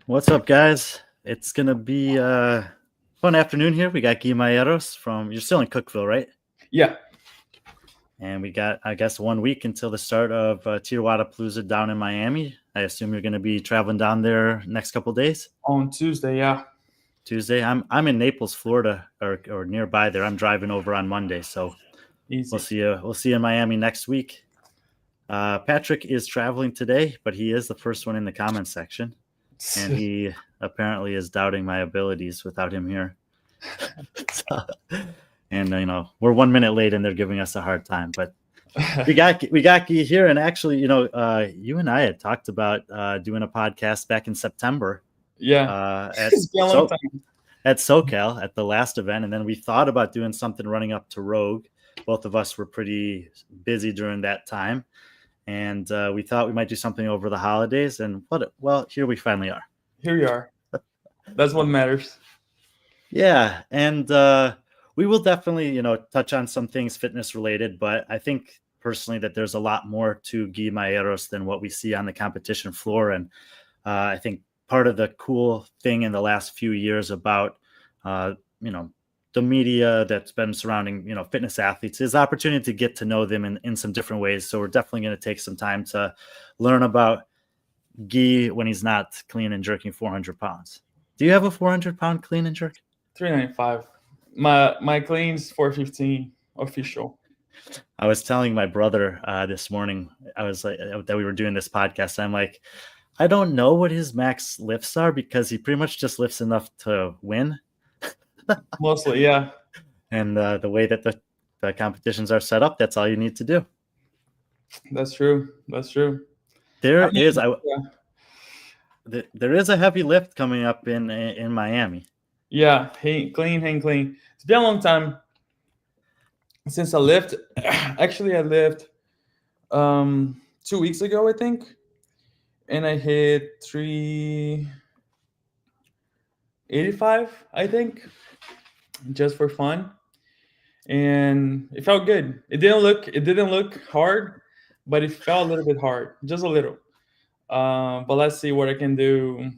What's up, guys? It's gonna be fun afternoon here. We got Guilherme Malheiros from. You're still in Cookville, right? Yeah, And we got, I guess, 1 week until the start of TYR Wodaalooza down in Miami. I assume you're gonna be traveling down there next couple days. on Tuesday. Yeah, Tuesday. I'm in Naples, Florida, or nearby there. I'm driving over on Monday, so we'll easy. see you. We'll see you in Miami next week. Patrick is traveling today, but he is the first one in the comments section, and he apparently is doubting my abilities without him here. So, and we're 1 minute late, and they're giving us a hard time. But we got Guy here, and actually, you and I had talked about doing a podcast back in September. Yeah, At it's been a long time. at SoCal at the last event, and then we thought about doing something running up to Rogue. Both of us were pretty busy during that time, and we thought we might do something over the holidays. And well, here we finally are. Here you are. That's what matters. Yeah, and we will definitely, touch on some things fitness related, but I think personally that there's a lot more to Guy Malheiros than what we see on the competition floor. And I think part of the cool thing in the last few years about, the media that's been surrounding, fitness athletes is opportunity to get to know them in some different ways. So we're definitely going to take some time to learn about Guy when he's not clean and jerking 400 pounds. Do you have a 400-pound clean and jerk? 395. My clean's 415 official. I was telling my brother this morning, I was like, that we were doing this podcast. I'm like, I don't know what his max lifts are because he pretty much just lifts enough to win. Mostly, yeah. And the way that the competitions are set up, that's all you need to do. That's true. That's true. There I mean, is yeah. there is a heavy lift coming up in Miami. Yeah, hang clean. It's been a long time since I lived. Actually, I lived 2 weeks ago, I think, and I hit 385, I think, just for fun, and it felt good. It didn't look hard, but it felt a little bit hard, just a little. But let's see what I can do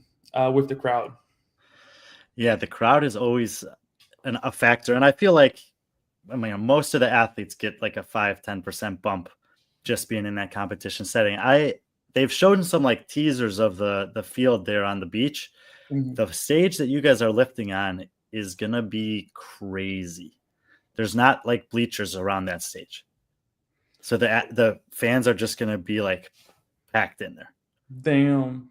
with the crowd. Yeah, the crowd is always a factor, and I feel like, I mean, most of the athletes get like a 5-10% bump just being in that competition setting. They've shown some like teasers of the field there on the beach. Mhm. The stage that you guys are lifting on is gonna be crazy. There's not like bleachers around that stage, so the fans are just gonna be like packed in there. Damn.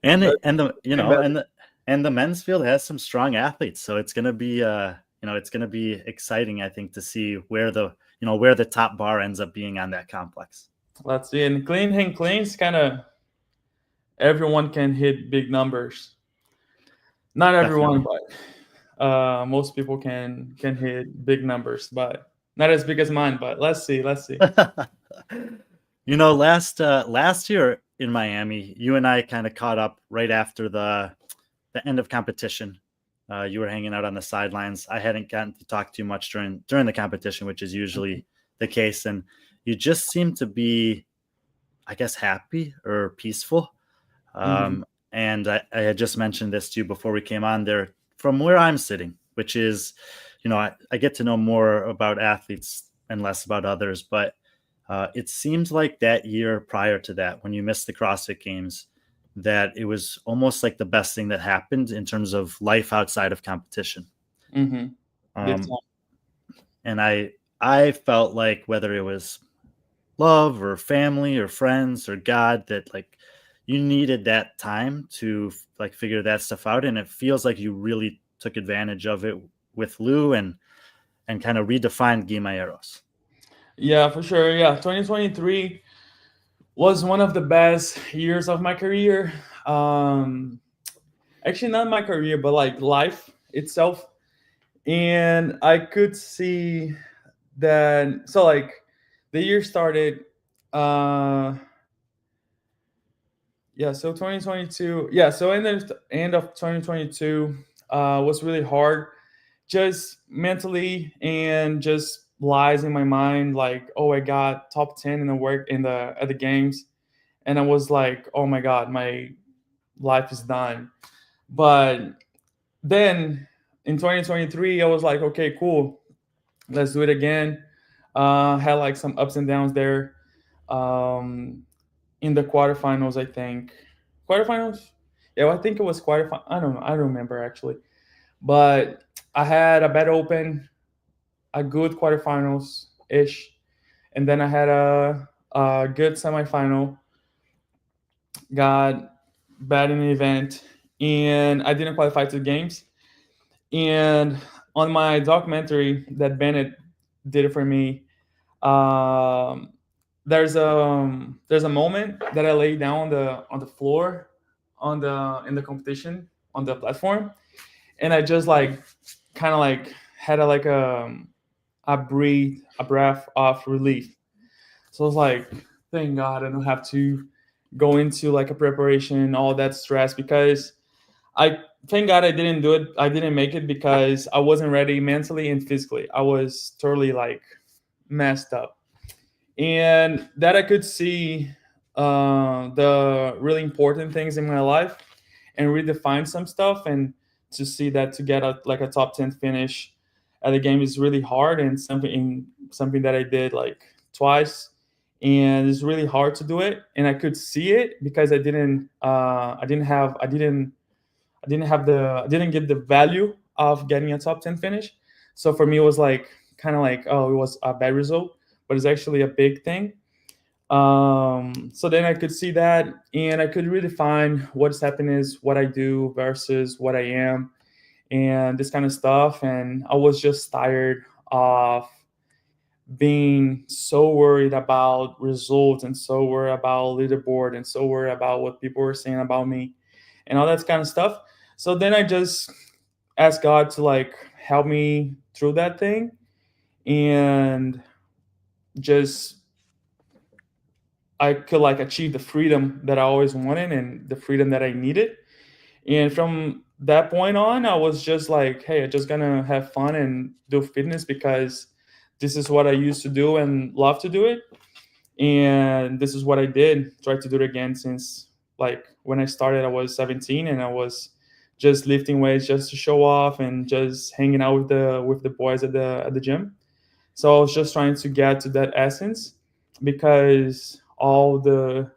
and That's and the you know bad. and the men's field has some strong athletes, so it's gonna be it's gonna be exciting, I think, to see where the top bar ends up being on that complex. Let's see. And hang clean's kind of everyone can hit big numbers. Not everyone, Definitely. but most people can hit big numbers, but not as big as mine. But let's see. Last year in Miami, you and I kind of caught up right after the end of competition. You were hanging out on the sidelines. I hadn't gotten to talk too much during the competition, which is usually the case, and you just seemed to be, I guess, happy or peaceful. Mhm. And I had just mentioned this to you before we came on there. From where I'm sitting, which is, I get to know more about athletes and less about others, but it seems like that year prior to that, when you missed the CrossFit Games, that it was almost like the best thing that happened in terms of life outside of competition. Mhm. Big Um, time. and I felt like whether it was love or family or friends or God, that like you needed that time to like figure that stuff out. And it feels like you really took advantage of it with Lou and kind of redefined Guy Malheiros. Yeah, for sure. Yeah, 2023 was one of the best years of my career. Um, Actually, not my career, but like life itself. And I could see that. So like, the year started. Uh, yeah, so 2022. Yeah, so in the end of 2022 was really hard, just mentally, and just lies in my mind like, oh, I got top 10 in the work in the at the games, and I was like, oh my god, life is done. But then in 2023, I was like, okay, cool, let's do it again. Had like some ups and downs there. In the quarterfinals, I think quarterfinals. Yeah, well, I think it was quarterfinal. I don't know. I don't remember actually. But I had a bad open, a good quarterfinals ish, and then I had a good semifinal. Got bad in the event, and I didn't qualify to the games. And on my documentary that Bennett did it for me, um, there's a moment that I lay down on the floor in the competition on the platform, and I just like kind of like had a breath of relief. So I was like, thank God I don't have to go into like a preparation, all that stress, because I thank God I didn't do it. I didn't make it because I wasn't ready mentally and physically. I was totally like messed up. And that I could see the really important things in my life and redefine some stuff, and to see that to get like a top 10 finish at the game is really hard, and something that I did like twice, and it's really hard to do it. And I could see it because I didn't get the value of getting a top 10 finish. So for me, it was like kind of like, oh, it was a bad result, but it's actually a big thing. So then I could see that, and I could redefine what's happening is what I do versus what I am, and this kind of stuff. And I was just tired of being so worried about results, and so worried about leaderboard, and so worried about what people were saying about me and all that kind of stuff. So then I just asked God to like help me through that thing, and just I could like achieve the freedom that I always wanted and the freedom that I needed. And from that point on, I was just like, hey, I'm just gonna have fun and do fitness because this is what I used to do and love to do it. And this is what I did. Tried to do it again since like when I started, I was 17, and I was just lifting weights just to show off and just hanging out with the boys at the gym. So I was just trying to get to that essence, because all the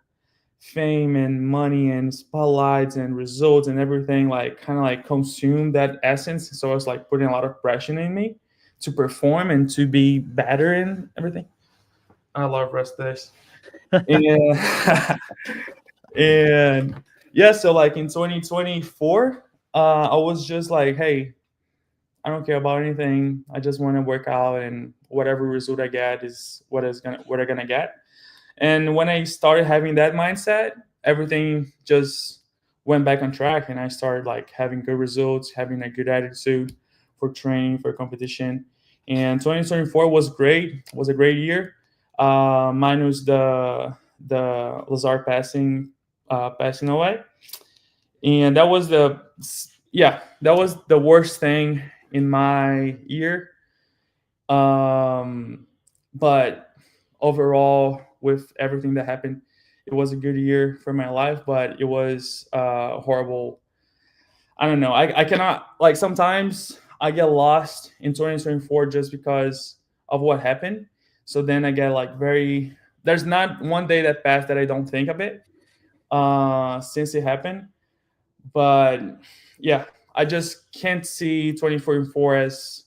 fame and money and spotlights and results and everything like kind of like consume that essence. So I was like putting a lot of pressure in me to perform and to be better in everything. I love rest days. And and yeah, so like in 2024, I was just like, hey, I don't care about anything. I just want to work out, and whatever result I get is what I'm gonna get. And when I started having that mindset, everything just went back on track, and I started like having good results, having a good attitude for training, for competition. And 2024 was great. Was a great year. Minus the Lazar passing away, and that was that was the worst thing in my year. But overall, with everything that happened, it was a good year for my life. But it was horrible. I don't know. I cannot, like, sometimes I get lost in 2024 just because of what happened. So then I get like very. There's not one day that passed that I don't think of it since it happened. But yeah, I just can't see 2024 as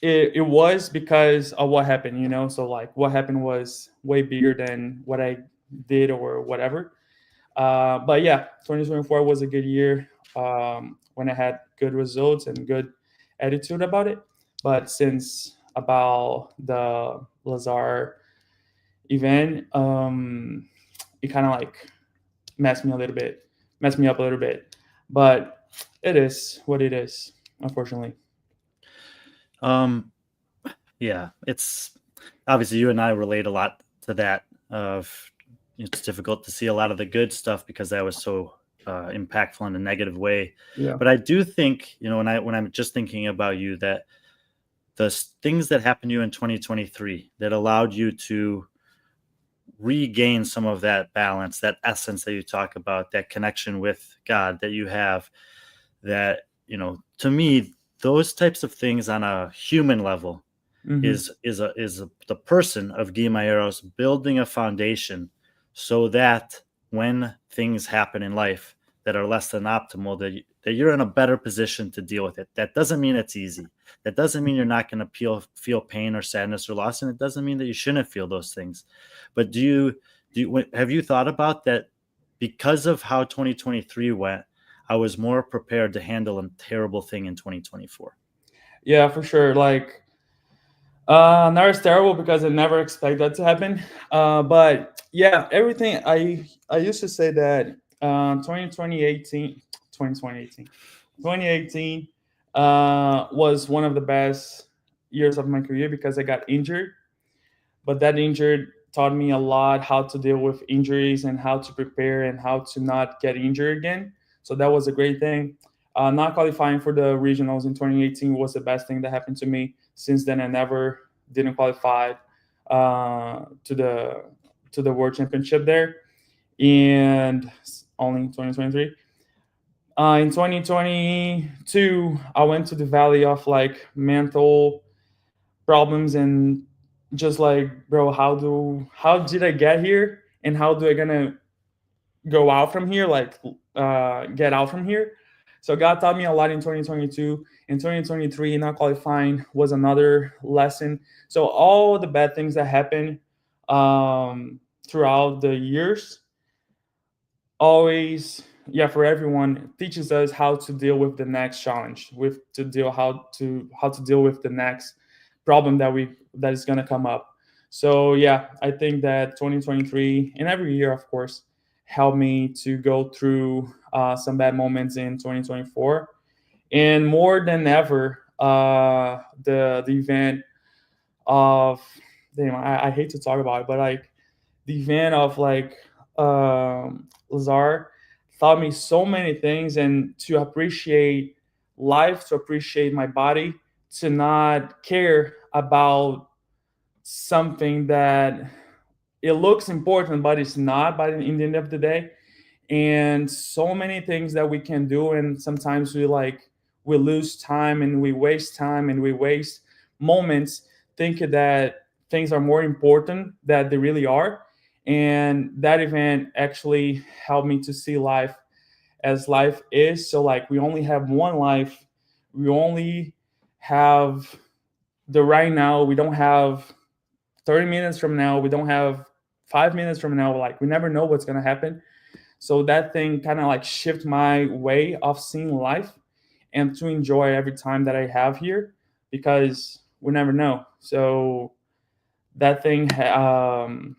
it was because of what happened, you know? So like what happened was way bigger than what I did or whatever. But yeah, 2024 was a good year when I had good results and good attitude about it. But since about the Lazar event, it kind of like messed me up a little bit. But it is what it is, unfortunately. Yeah, it's obviously you and I relate a lot to that. Of it's difficult to see a lot of the good stuff because that was so impactful in a negative way. Yeah. But I do think, when I'm just thinking about you, that the things that happened to you in 2023 that allowed you to regain some of that balance, that essence that you talk about, that connection with God that you have, that, to me, those types of things on a human level Mm-hmm. is the person of Guilherme Malheiros building a foundation so that when things happen in life that are less than optimal, that you're in a better position to deal with it. That doesn't mean it's easy. That doesn't mean you're not going to feel pain or sadness or loss, and it doesn't mean that you shouldn't feel those things. But have you thought about that? Because of how 2023 went, I was more prepared to handle a terrible thing in 2024. Yeah, for sure. Like, now it's terrible because I never expect that to happen. But yeah, everything I used to say that 2018 was one of the best years of my career because I got injured. But that injured taught me a lot how to deal with injuries and how to prepare and how to not get injured again. So that was a great thing. Not qualifying for the regionals in 2018 was the best thing that happened to me. Since then, I never didn't qualify to the World Championship there, and only in 2023. In 2022, I went to the valley of like mental problems and just like, bro, how did I get here and how do I gonna go out from here, like get out from here. So God taught me a lot in 2022. In 2023, not qualifying was another lesson. So all the bad things that happened throughout the years always, yeah, for everyone, teaches us how to deal with the next challenge, how to deal with the next problem that is going to come up. So yeah, I think that 2023 and every year, of course, helped me to go through some bad moments in 2024, and more than ever, the event of, damn, I hate to talk about it, but like the event of like Lazar taught me so many things, and to appreciate life, to appreciate my body, to not care about something that it looks important but it's not by in the end of the day. And so many things that we can do, and sometimes we lose time and we waste time and we waste moments thinking that things are more important than they really are. And that event actually helped me to see life as life is. So like, we only have one life, we only have the right now, we don't have 30 minutes from now, we don't have 5 minutes from now, like we never know what's going to happen. So that thing kind of like shift my way of seeing life and to enjoy every time that I have here, because we never know. So that thing helped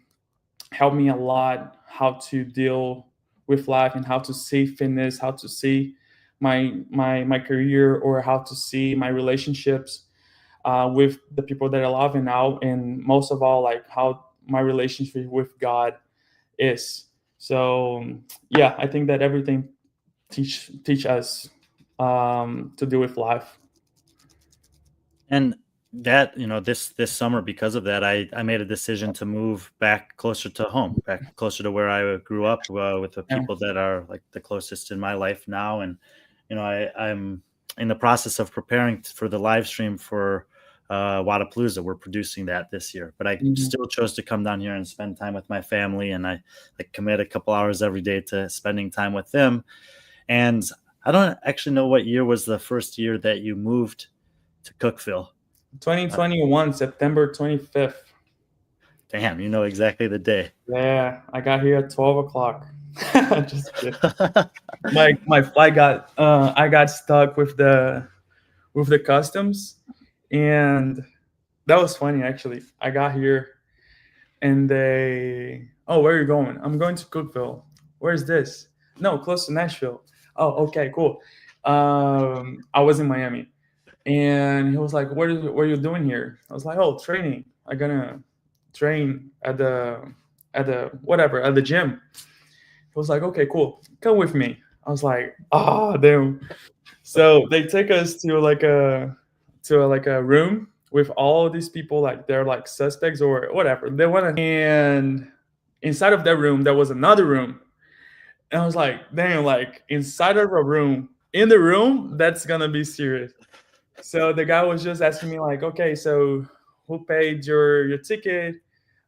me a lot how to deal with life and how to see fitness, how to see my career, or how to see my relationships with the people that I love, and now, and most of all, like how my relationship with God is. So yeah, I think that everything teach us to deal with life. And that, this summer, because of that, I made a decision to move back closer to home, back closer to where I grew up, with the Yeah. people that are like the closest in my life now. And I'm in the process of preparing for the live stream for Wodaalooza. We're producing that this year, but I Mhm. still chose to come down here and spend time with my family, and I commit a couple hours every day to spending time with them. And I don't actually know what year was the first year that you moved to Cookeville. 2021, September 25th. Damn, you know exactly the day. Yeah, I got here at 12 o'clock. Just kidding. My flight got I got stuck with the customs, and that was funny actually. I got here and they, oh, where are you going? I'm going to Cookeville. Where's this? No, close to Nashville. Oh, okay, cool. I was in Miami, and he was like, what are you doing here? I was like, oh, training. I'm gonna train at the gym. He was like, okay, cool, come with me. I was like, ah, damn. So they take us to like a room with all these people, like they're like suspects or whatever they want to. And inside of that room there was another room, and I was like, damn, like inside of a room, in the room, that's gonna be serious. So the guy was just asking me like, okay, so who paid your ticket?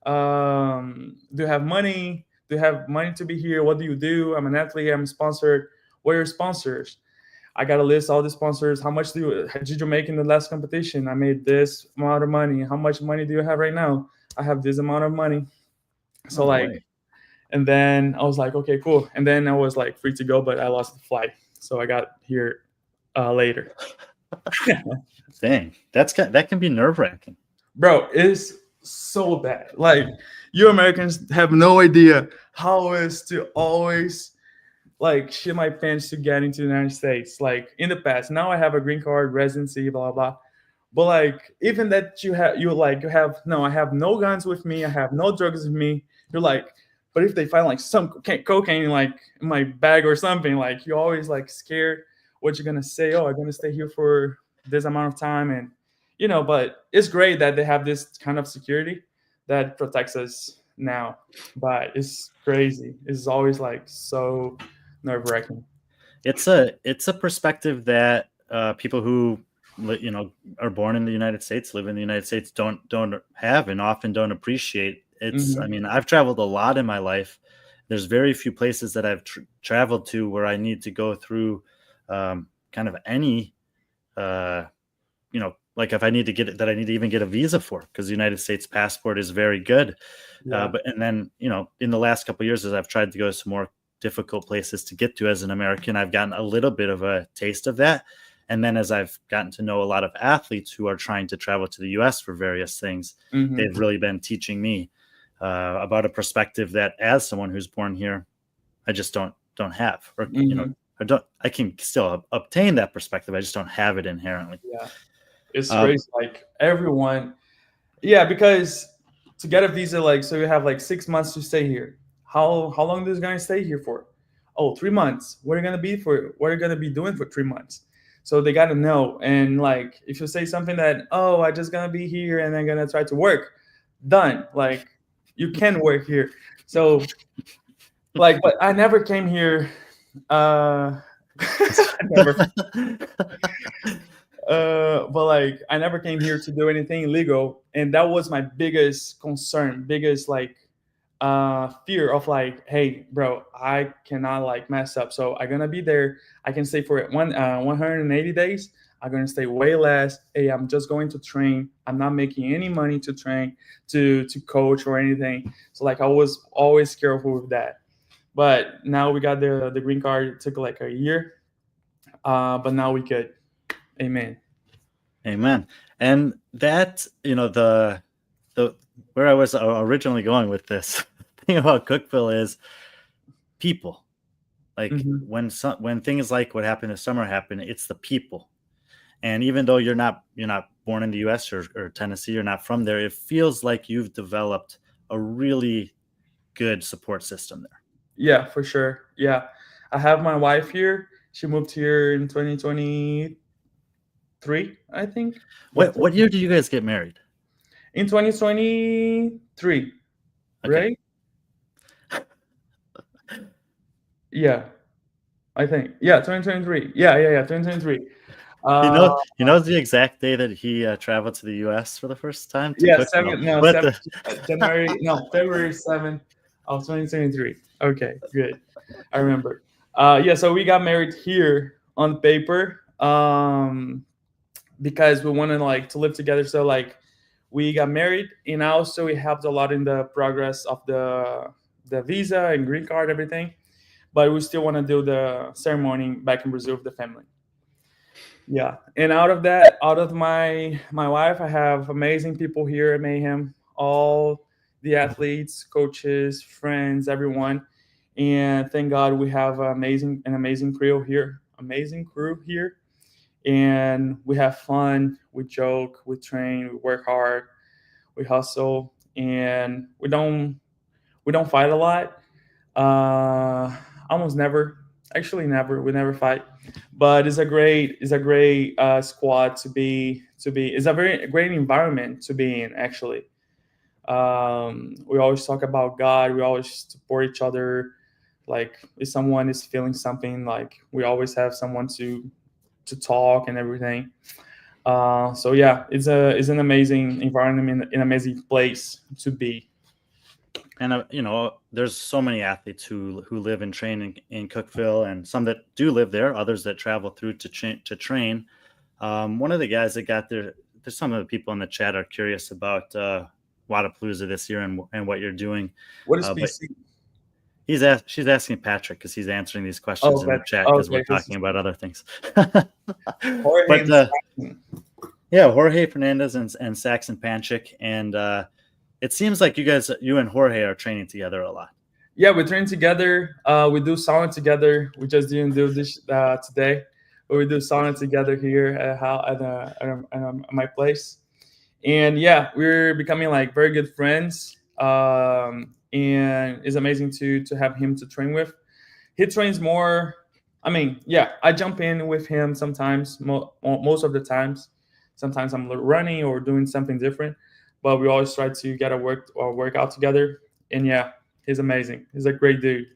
Do you have money? Do you have money to be here? What do you do? I'm an athlete. I'm sponsored. What are your sponsors? I got to list all the sponsors. How much did you make in the last competition? I made this amount of money. How much money do you have right now? I have this amount of money. So No like, way. and then I was like, okay, cool. And then I was like free to go, but I lost the flight, so I got here later. Dang, that can be nerve-wracking. Bro, it's so bad. Like, you Americans have no idea how it is to always like shit my pants to get into the United States. Like in the past, now I have a green card, residency, blah blah. But like even that you have no, I have no guns with me, I have no drugs with me. You're like, but if they find like some cocaine like in my bag or something, like you're always like scared what you're gonna say. Oh, I'm gonna stay here for this amount of time, and but it's great that they have this kind of security that protects us now. But it's crazy. It's always like so nerve-wracking. It's a perspective that people who are born in the United States, live in the United States, don't have and often don't appreciate. It's I mean, I've traveled a lot in my life. There's very few places that I've traveled to where I need to go through kind of any like if I need to get it, that I need to even get a visa for, because the United States passport is very good. Yeah. But and then in the last couple of years, as I've tried to go to some more difficult places to get to as an American, I've gotten a little bit of a taste of that. And then as I've gotten to know a lot of athletes who are trying to travel to the US for various things, they've really been teaching me about a perspective that, as someone who's born here, I just don't have, or I can still obtain that perspective. I just don't have it inherently. Yeah, it's crazy. Like everyone, yeah, because to get a visa, like so you have like 6 months to stay here. How long is this gonna stay here for? Oh, 3 months. What are you gonna be for? What are you gonna be doing for 3 months? So they gotta know. And like if you say something that, oh, I just gonna be here and I'm gonna try to work, done. Like you can work here. So like, but I never came here. I never. But like I never came here to do anything illegal, and that was my biggest concern, biggest like fear of like, hey bro, I cannot like mess up. So I'm gonna be there. I can stay for 180 days. I'm gonna stay way less. Hey, I'm just going to train. I'm not making any money to train, to coach or anything. So like I was always careful with that. But now we got the green card. It took like a year, but now we could. Amen. Amen. And that, the where I was originally going with this thing about Cookeville is people. Like when things like what happened this summer happen, it's the people. And even though you're not born in the US or Tennessee, you're not from there, it feels like you've developed a really good support system there. Yeah, for sure. Yeah. I have my wife here. She moved here in 2023, I think. What year did you guys get married? In 2023, Okay. right? Yeah, I think. Yeah, 2023. Yeah, 2023. He knows the exact day that he traveled to the US for the first time to Yeah, Cookeville. February 7th of 2023. Okay, good. I remember. Yeah, so we got married here on paper because we wanted like to live together. So like we got married, and also it helped a lot in the progress of the visa and green card, everything. But we still want to do the ceremony back in Brazil with the family. Yeah, and out of my wife, I have amazing people here at Mayhem, all the athletes, coaches, friends, everyone. And thank God we have an amazing crew here, and we have fun, we joke, we train, we work hard, we hustle, and we don't fight a lot. Almost never. Actually, never. We never fight, but it's a great squad to be. It's a very great environment to be in. Actually, We always talk about God. We always support each other. Like if someone is feeling something, like we always have someone to talk and everything. So yeah, it's an amazing environment, an amazing place to be. And there's so many athletes who live and train in Cookeville, and some that do live there, others that travel through to train. One of the guys that got there, there's some of the people in the chat are curious about Wodaalooza this year and what you're doing. What is But PC? she's asking Patrick because he's answering these questions in the chat because we're talking about other things. But yeah, Jorge Fernandez and Saxon Panchik, and it seems like you and Jorge are training together a lot. Yeah, we train together. We do sauna together. We just didn't do this today, but we do sauna together here at my place. And yeah, we're becoming like very good friends. And it's amazing to have him to train with. He trains more. I mean, yeah, I jump in with him sometimes, most of the times. Sometimes I'm running or doing something different, but we always try to get a workout together. And yeah, he's amazing. He's a great dude.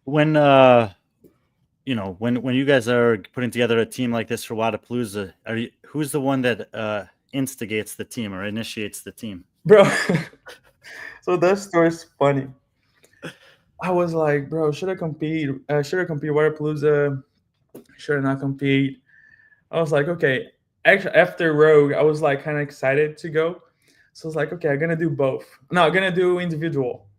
When when you guys are putting together a team like this for Wodaalooza, who's the one that instigates the team or initiates the team? Bro, so that story's funny. I was like, bro, should I compete? Should I compete Wodaalooza? Should I not compete? I was like, okay. Actually, after Rogue, I was like kind of excited to go. So I was like, okay, I'm gonna do both. No, I'm gonna do individual,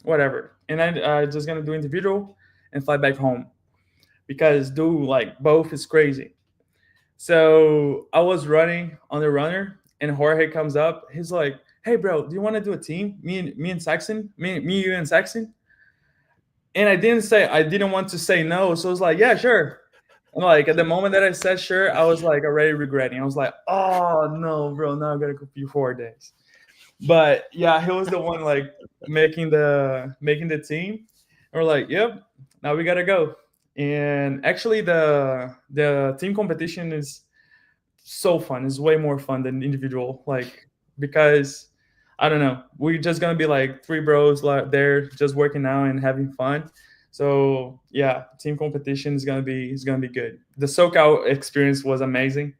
whatever. And I just gonna do individual and fly back home because do like both is crazy. So I was running on the runner, and Jorge comes up. He's like, "Hey, bro, do you want to do a team? Me and Saxon, me, you and Saxon." And I didn't want to say no, so I was like, "Yeah, sure." And like at the moment that I said sure, I was like already regretting. I was like, "Oh no, bro, now I gotta compete 4 days." But yeah, he was the one like making the team. And we're like, "Yep, now we gotta go." And actually, the team competition is so fun. It's way more fun than individual, like because I don't know, we're just gonna be like three bros like there just working out and having fun. So yeah, team competition is gonna be good. The SoCal experience was amazing,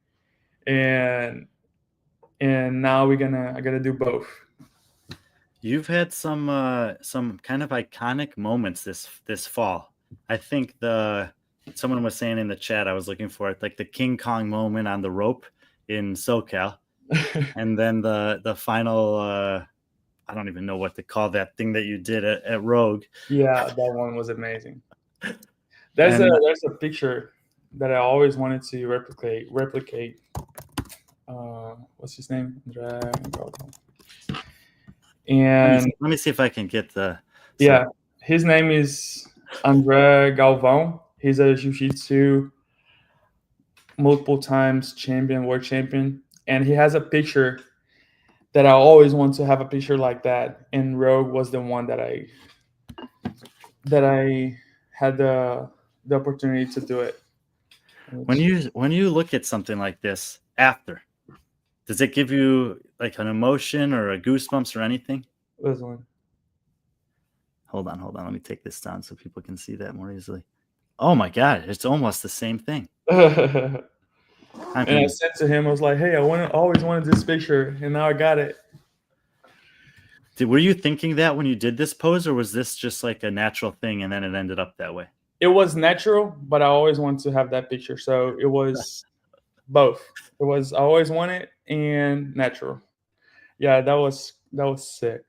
and now I gotta do both. You've had some kind of iconic moments this fall. I think someone was saying in the chat, I was looking for it, like the King Kong moment on the rope in SoCal, and then the final. I don't even know what to call that thing that you did at Rogue. Yeah, that one was amazing. There's a picture that I always wanted to replicate. What's his name? And let me see if I can get yeah, his name is André Galvão. He's a jiu-jitsu multiple times world champion, and he has a picture that I always want to have a picture like that. And Rogue was the one that I had the opportunity to do it. When you look at something like this after, does it give you like an emotion or a goosebumps or anything? This one. Hold on. Let me take this down so people can see that more easily. Oh my God, it's almost the same thing. And I said to him, I was like, "Hey, always wanted this picture, and now I got it." Were you thinking that when you did this pose, or was this just like a natural thing and then it ended up that way? It was natural, but I always wanted to have that picture, so it was both. It was I always wanted and natural. Yeah, that was sick.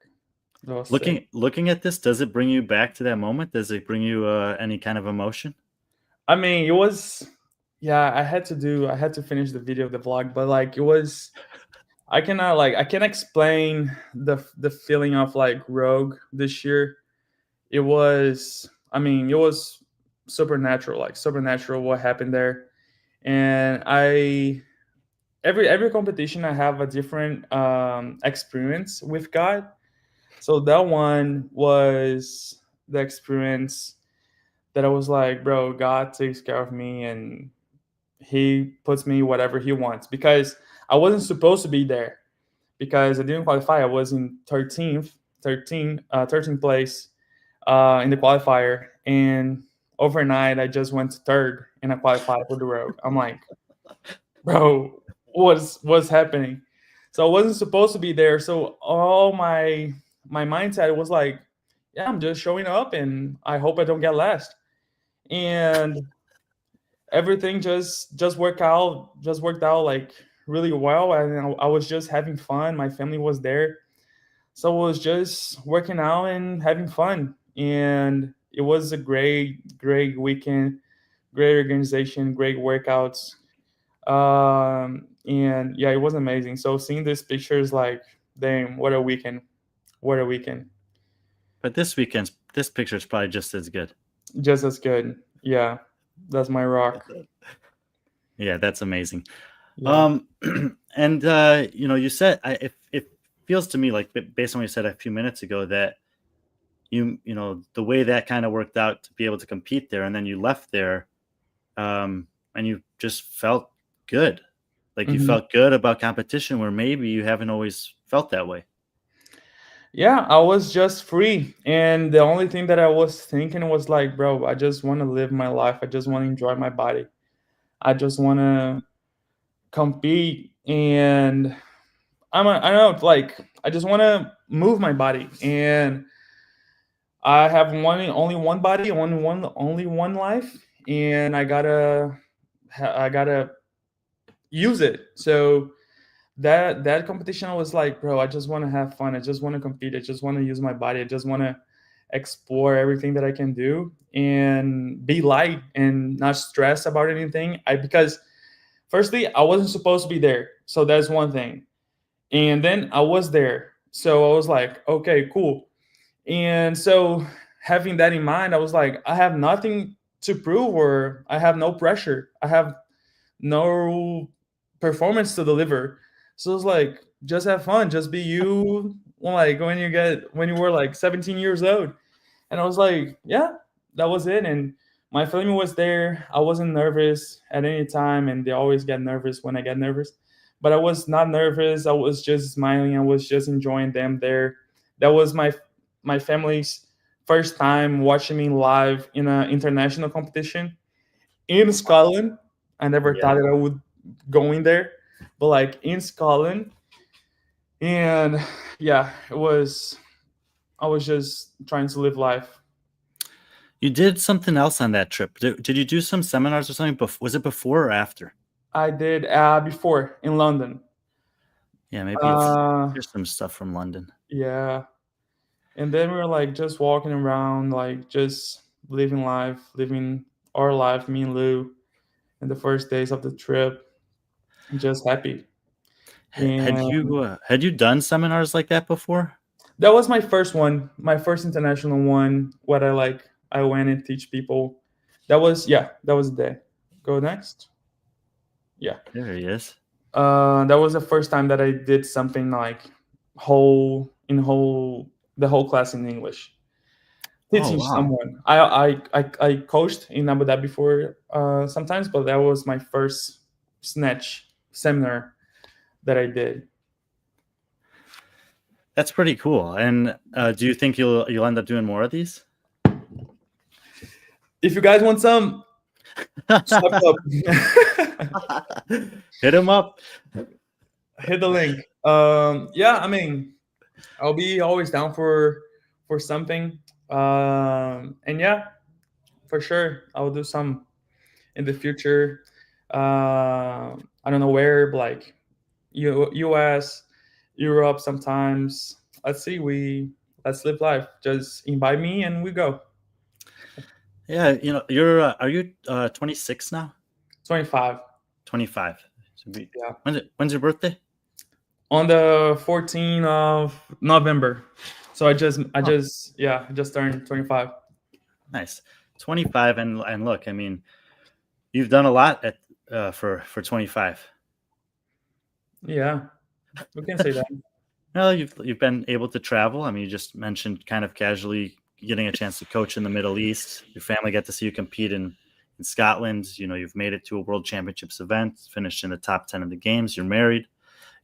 Looking at this, does it bring you back to that moment? Does it bring you any kind of emotion? I mean, it was. Yeah, I had to finish the video of the vlog, but like it was. I can't explain the feeling of like Rogue this year. It was. I mean, it was supernatural, what happened there, and every competition I have a different experience with God. So that one was the experience that I was like, bro, God takes care of me and he puts me whatever he wants, because I wasn't supposed to be there. because I didn't qualify. I was in 13th place in the qualifier, and overnight I just went to third and I qualified for the road. I'm like, bro, what's happening? So I wasn't supposed to be there. So all my mindset was like, yeah, I'm just showing up and I hope I don't get last. And everything just worked out like really well, and I was just having fun. My family was there, so I was just working out and having fun, and it was a great weekend, great organization, great workouts, and yeah, it was amazing. So seeing these pictures, like, damn, what a weekend, what a weekend. But this picture is probably just as good. Just as good. Yeah, that's my rock. Yeah, that's amazing. Yeah. And you said it feels to me like, based on what you said a few minutes ago, that the way that kind of worked out to be able to compete there, and then you left there, and you just felt good. Like you Mhm. felt good about competition, where maybe you haven't always felt that way. Yeah, I was just free. And the only thing that I was thinking was like, bro, I just want to live my life. I just want to enjoy my body. I just want to compete. And I don't know, like, I just want to move my body. And I have only one body, only one life. And I gotta use it. So that competition, I was like, bro, I just want to have fun. I just want to compete. I just want to use my body. I just want to explore everything that I can do and be light and not stress about anything. Because firstly, I wasn't supposed to be there, so that's one thing. And then I was there, so I was like, okay, cool. And so having that in mind, I was like, I have nothing to prove, or I have no pressure. I have no performance to deliver. So it's like, just have fun, just be you, like when you were like 17 years old. And I was like, yeah, that was it. And my family was there. I wasn't nervous at any time, and they always get nervous when I get nervous. But I was not nervous. I was just smiling. I was just enjoying them there. That was my family's first time watching me live in an international competition in Scotland. I never Yeah. thought that I would go in there, but like in Scotland. And yeah, it was, I was just trying to live life. You did something else on that trip. Did you do some seminars or something? Was it before or after? I did before in London. Yeah, maybe Uh, here's some stuff from London. yeah. And then we were like just walking around, like just living life, living our life, me and Lou, in the first days of the trip, just happy. And Had you done seminars like that before? that was my first one, my first international one. What I went and teach people. That was the day. Go next. Yeah. There he is. That was the first time that I did something like the whole class in English, Oh teaching wow. someone. I coached in Abu Dhabi before sometimes, but that was my first snatch seminar that I did. That's pretty cool. And do you think you'll end up doing more of these? If you guys want some, swipe up. Hit him up. Hit the link. Yeah, I mean, I'll be always down for something. And yeah, for sure, I will do some in the future. I don't know where, but like US, Europe sometimes. Let's see, let's live life. Just invite me and we go. Yeah, you're are you 26 now? 25. 25. Yeah. When's your birthday? On the 14th of November. So I just Oh, I just turned 25. nice. 25, and look, I mean, you've done a lot for 25. Yeah. We can say that. Well, you've been able to travel. I mean, you just mentioned kind of casually getting a chance to coach in the Middle East. Your family got to see you compete in Scotland. You've made it to a World Championships event, finished in the top 10 of the games. You're married.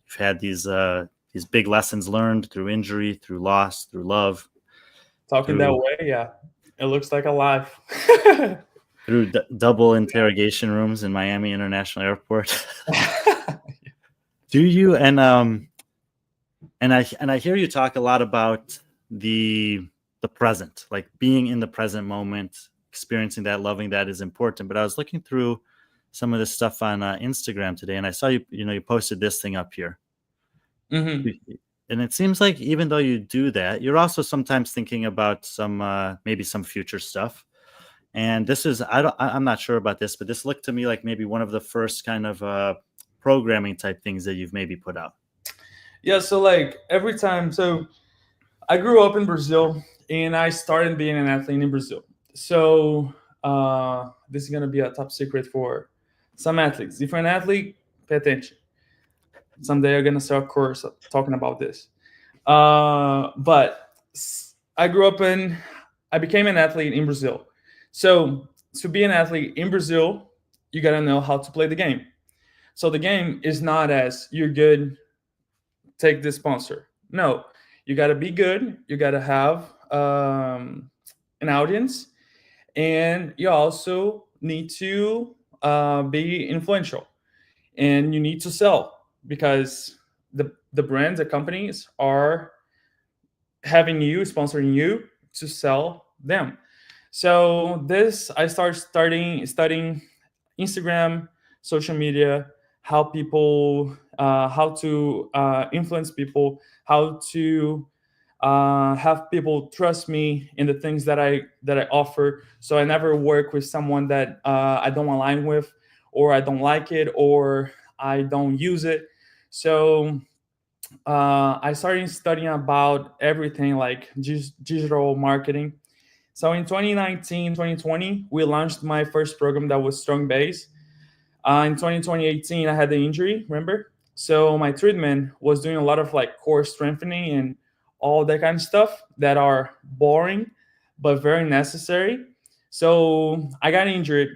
You've had these these big lessons learned through injury, through loss, through love. Talking that way, yeah, it looks like a life. Through double interrogation rooms in Miami International Airport. Do you? And I hear you talk a lot about the present, like being in the present moment, experiencing that, loving that is important. But I was looking through some of this stuff on Instagram today, and I saw you posted this thing up here. Mm-hmm. And it seems like even though you do that, you're also sometimes thinking about some maybe some future stuff. And this is I'm not sure about this, but this looked to me like maybe one of the first kind of programming type things that you've maybe put out. Yeah, so like every time, so I grew up in Brazil and I started being an athlete in Brazil. So this is gonna be a top secret for some athletes. If you're an athlete, pay attention. Someday I'm gonna start a course talking about this. But I became an athlete in Brazil. So to be an athlete in Brazil, you gotta know how to play the game. So the game is not as you're good, take this sponsor. No, you gotta be good. You gotta have an audience, and you also need to be influential, and you need to sell because the brands, the companies are having you, sponsoring you to sell them. So this, I started studying Instagram, social media, how people, how to influence people, how to have people trust me in the things that I offer. So I never work with someone that I don't align with, or I don't like it, or I don't use it. So I started studying about everything like digital marketing. So in 2019, 2020, we launched my first program that was Strong Base. In 2018, I had the injury, remember? So my treatment was doing a lot of like core strengthening and all that kind of stuff that are boring, but very necessary. So I got injured.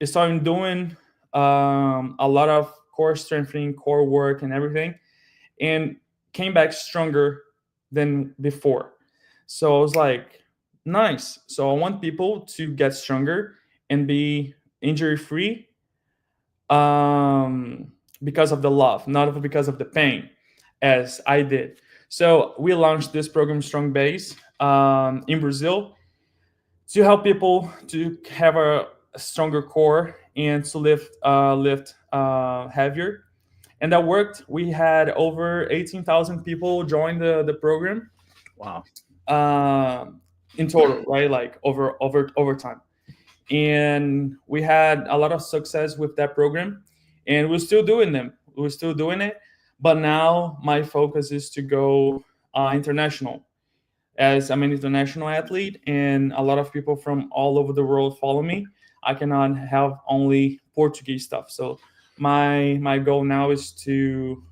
I started doing a lot of core strengthening, core work and everything, and came back stronger than before. So I was like, nice. So I want people to get stronger and be injury free because of the love, not because of the pain, as I did. So we launched this program, Strong Base, in Brazil, to help people to have a stronger core and to lift heavier. And that worked. We had over 18,000 people join the program. Wow. In total, right? Like over time. And we had a lot of success with that program, and we're still doing them. We're still doing it, but now my focus is to go international, as I'm an international athlete, and a lot of people from all over the world follow me. I cannot have only Portuguese stuff. So my goal now is to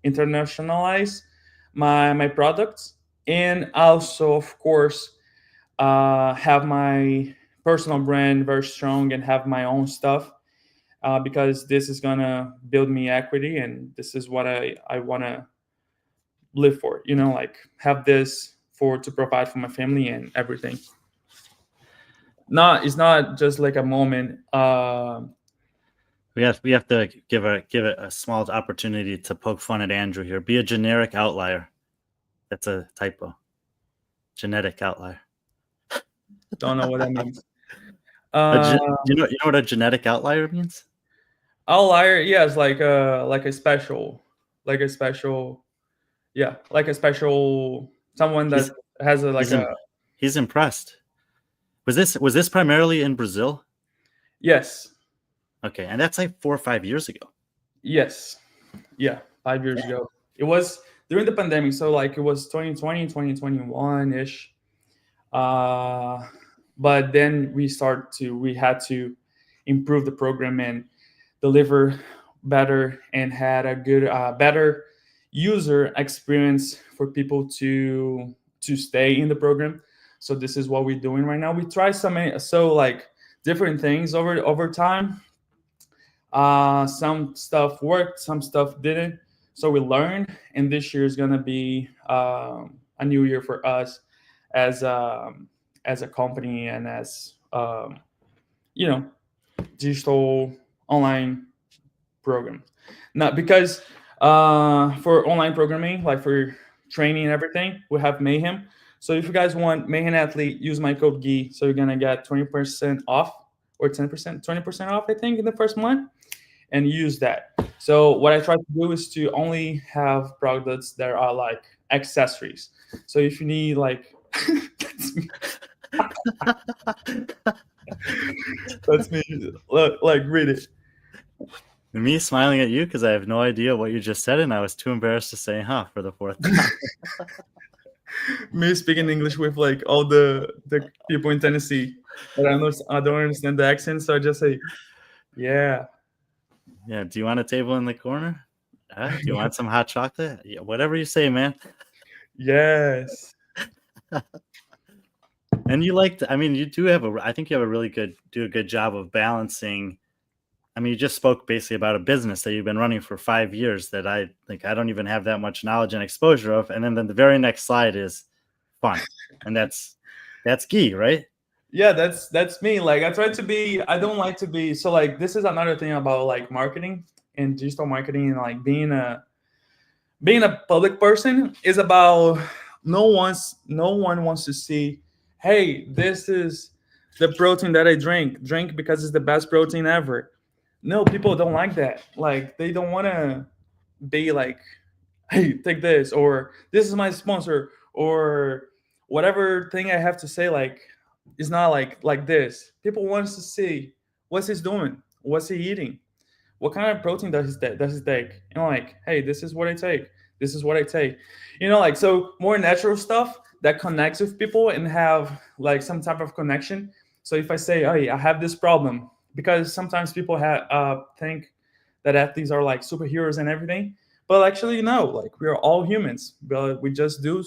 internationalize my products, and also, of course, have my personal brand very strong and have my own stuff, because this is gonna build me equity, and this is what I want to live for. Like have this to provide for my family and everything. It's not just like a moment. We have to give it a small opportunity to poke fun at Andrew here. Be a generic outlier. That's a typo. Genetic outlier. Don't know what that means. You know what a genetic outlier means? Outlier, yeah, it's like a special, yeah, like a special someone that has he's impressed. Was this primarily in Brazil? Yes. Okay, and that's like 4 or 5 years ago. Yes. Yeah, 5 years ago. It was during the pandemic, so like it was 2020, 2021-ish. But then we had to improve the program and deliver better, and had a good better user experience for people to stay in the program. So this is what we're doing right now. We try some different things over time. Some stuff worked, some stuff didn't. So we learned, and this year is gonna be a new year for us as a company and as you know, digital online program. Not because for online programming, like for training and everything, we have Mayhem. So if you guys want Mayhem Athlete, use my code GI. So you're gonna get 20% off or 10%, 20% off, I think, in the first month, and use that. So what I try to do is to only have products that are like accessories. So if you need like that's me. Look, like read it. Me smiling at you because I have no idea what you just said, and I was too embarrassed to say "huh" for the fourth time. Me speaking English with like all the people in Tennessee, but I don't understand the accent, so I just say, yeah. Yeah. Do you want a table in the corner? Do you want some hot chocolate? Yeah, whatever you say, man. Yes. And you you do have I think you have do a good job of balancing. I mean, you just spoke basically about a business that you've been running for 5 years that I don't even have that much knowledge and exposure of. And then the very next slide is fun. And that's key, right? Yeah, that's me. Like I don't like to be so like this is another thing about like marketing and digital marketing and like being a public person is about no one wants to see, hey, this is the protein that I drink because it's the best protein ever. No, people don't like that. Like they don't want to be like, hey, take this, or this is my sponsor, or whatever thing I have to say. Like it's not like this. People wants to see what's he's doing, what's he eating, what kind of protein does he take? And like, hey, this is what I take. This is what I take. Like so more natural stuff that connects with people and have like some type of connection. So if I say, hey, I have this problem, because sometimes people think that athletes are like superheroes and everything, but actually no, like we're all humans, but we just do